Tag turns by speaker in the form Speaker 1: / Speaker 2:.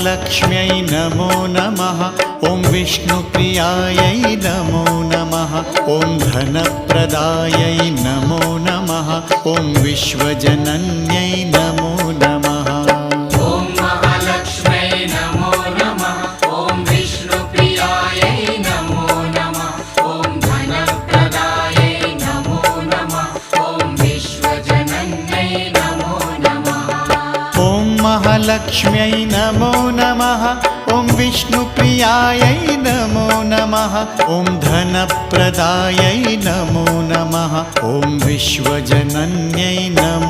Speaker 1: महालक्ष्म्यै नमो नमः। ॐ विष्णुप्रियायै नमो नमः। ॐ धनप्रदायै नमो नमः। ॐ विश्वजनन्यै नमो नमः।
Speaker 2: ॐ महालक्ष्म्यै नमो नमः। ॐ विष्णुप्रियायै नमो नमः। ॐ धनप्रदायै नमो नमः। ॐ विश्वजनन्यै नमो नमः।
Speaker 1: ॐ महालक्ष्म्यै नमो नमः। ॐ विष्णुप्रियायै नमो नमः। ॐ धनप्रदायै नमो नमः। ॐ विश्वजनन्यै नमो